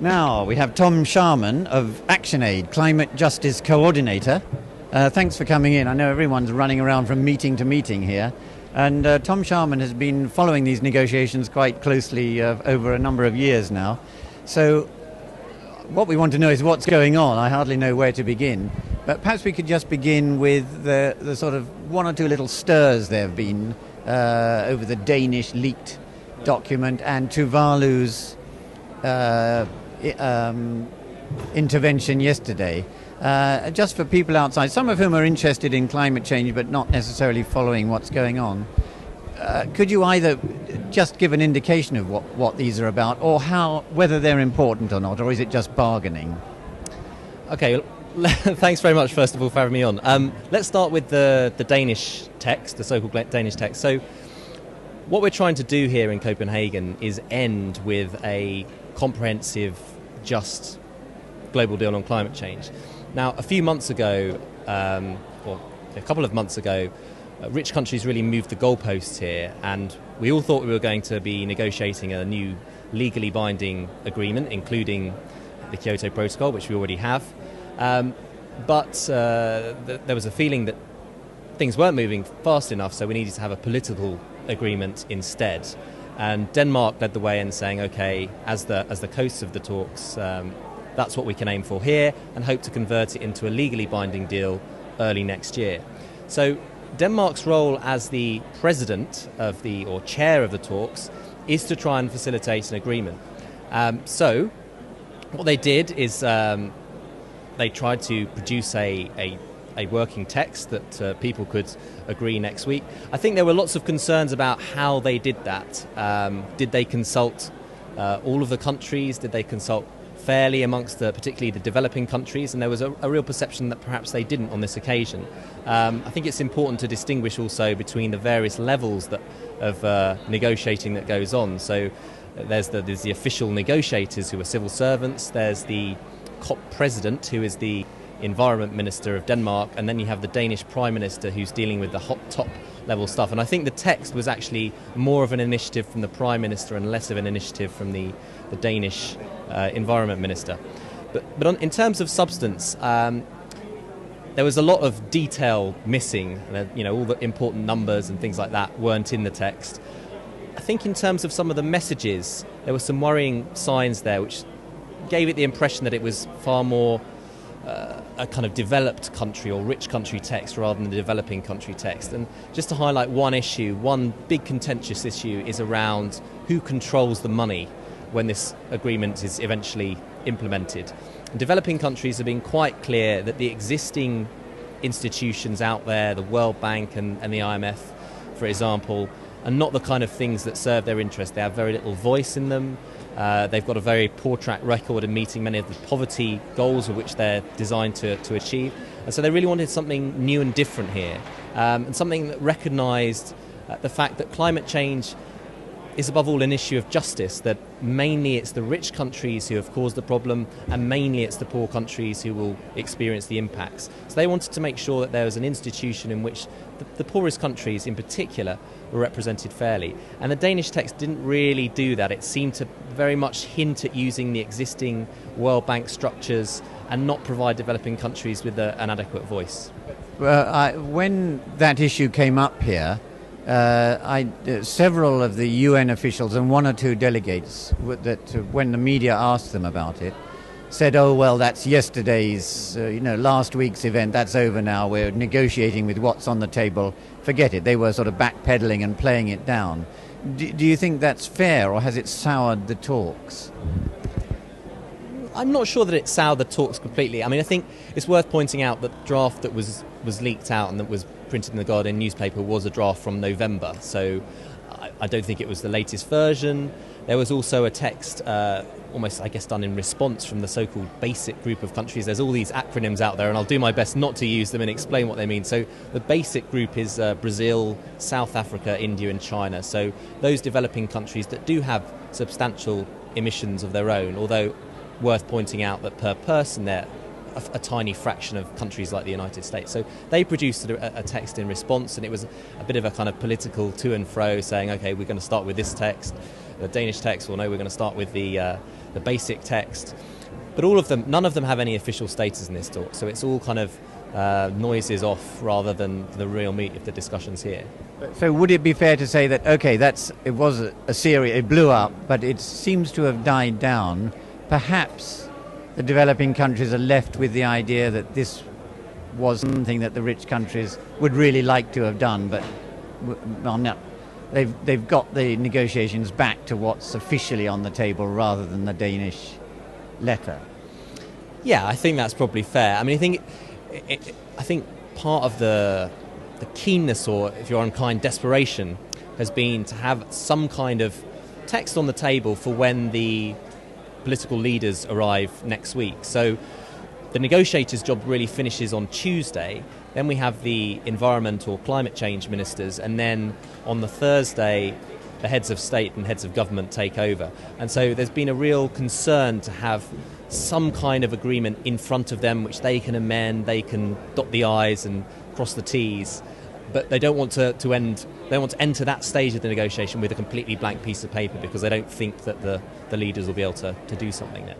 Now we have Tom Sharman of ActionAid, Climate Justice Coordinator. Thanks for coming in. I know everyone's running around from meeting to meeting here. And Tom Sharman has been following these negotiations quite closely over a number of years now. So what we want to know is what's going on. I hardly know where to begin. But perhaps we could just begin with the sort of one or two little stirs there have been over the Danish leaked document and Tuvalu's intervention yesterday. Just for people outside, some of whom are interested in climate change but not necessarily following what's going on, could you either just give an indication of what these are about, or whether they're important or not, or is it just bargaining? Okay, thanks very much first of all for having me on. Let's start with the Danish text, the so-called Danish text. So what we're trying to do here in Copenhagen is end with a comprehensive, just global deal on climate change. Now, a few months ago, or a couple of months ago, rich countries really moved the goalposts here, and we all thought we were going to be negotiating a new legally binding agreement, including the Kyoto Protocol, which we already have. But there was a feeling that things weren't moving fast enough, so we needed to have a political agreement instead. And Denmark led the way in saying, okay, as the hosts of the talks, that's what we can aim for here, and hope to convert it into a legally binding deal early next year. So Denmark's role as the president of or chair of the talks is to try and facilitate an agreement. So what they did is they tried to produce a working text that people could agree next week. I think there were lots of concerns about how they did that. Did they consult all of the countries? Did they consult fairly amongst particularly the developing countries? And there was a real perception that perhaps they didn't on this occasion. I think it's important to distinguish also between the various levels of negotiating that goes on. So there's the official negotiators who are civil servants, there's the COP president who is the Environment Minister of Denmark, and then you have the Danish Prime Minister who's dealing with the top level stuff. And I think the text was actually more of an initiative from the Prime Minister and less of an initiative from the Danish Environment Minister. But in terms of substance, there was a lot of detail missing. All the important numbers and things like that weren't in the text. I think in terms of some of the messages, there were some worrying signs there which gave it the impression that it was far more a kind of developed country or rich country text rather than the developing country text. And just to highlight one issue, one big contentious issue is around who controls the money when this agreement is eventually implemented. And developing countries have been quite clear that the existing institutions out there, the World Bank and the IMF, for example, are not the kind of things that serve their interest. They have very little voice in them. They've got a very poor track record in meeting many of the poverty goals which they're designed to achieve. And so they really wanted something new and different here, and something that recognised the fact that climate change is above all an issue of justice, that mainly it's the rich countries who have caused the problem and mainly it's the poor countries who will experience the impacts. So they wanted to make sure that there was an institution in which the poorest countries in particular were represented fairly. And the Danish text didn't really do that. It seemed to very much hint at using the existing World Bank structures and not provide developing countries with an adequate voice. When that issue came up here, several of the UN officials and one or two delegates, when the media asked them about it, said, oh, well, that's yesterday's, last week's event, that's over now, we're negotiating with what's on the table, forget it. They were sort of backpedaling and playing it down. Do you think that's fair, or has it soured the talks? I'm not sure that it soured the talks completely. I mean, I think it's worth pointing out that the draft that was leaked out and that was printed in the Guardian newspaper was a draft from November, so I don't think it was the latest version. There was also a text, almost, I guess, done in response from the so-called BASIC group of countries. There's all these acronyms out there, and I'll do my best not to use them and explain what they mean. So the BASIC group is Brazil, South Africa, India and China. So those developing countries that do have substantial emissions of their own, although worth pointing out that per person they're a tiny fraction of countries like the United States. So they produced a text in response, and it was a bit of a kind of political to and fro, saying, okay, we're going to start with this text, the Danish text, or no, we're going to start with the basic text. But none of them have any official status in this talk, so it's all kind of noises off rather than the real meat of the discussions here. So would it be fair to say that, okay, it was a series, it blew up, but it seems to have died down. Perhaps the developing countries are left with the idea that this was something that the rich countries would really like to have done, but well, no, they've got the negotiations back to what's officially on the table rather than the Danish letter. Yeah, I think that's probably fair. I mean, I think part of the keenness, or if you're unkind, desperation, has been to have some kind of text on the table for when the political leaders arrive next week. So the negotiators' job really finishes on Tuesday. Then we have the environment or climate change ministers, and then on the Thursday, the heads of state and heads of government take over. And so there's been a real concern to have some kind of agreement in front of them, which they can amend, they can dot the I's and cross the T's. But they don't want to enter that stage of the negotiation with a completely blank piece of paper, because they don't think that the leaders will be able to do something there.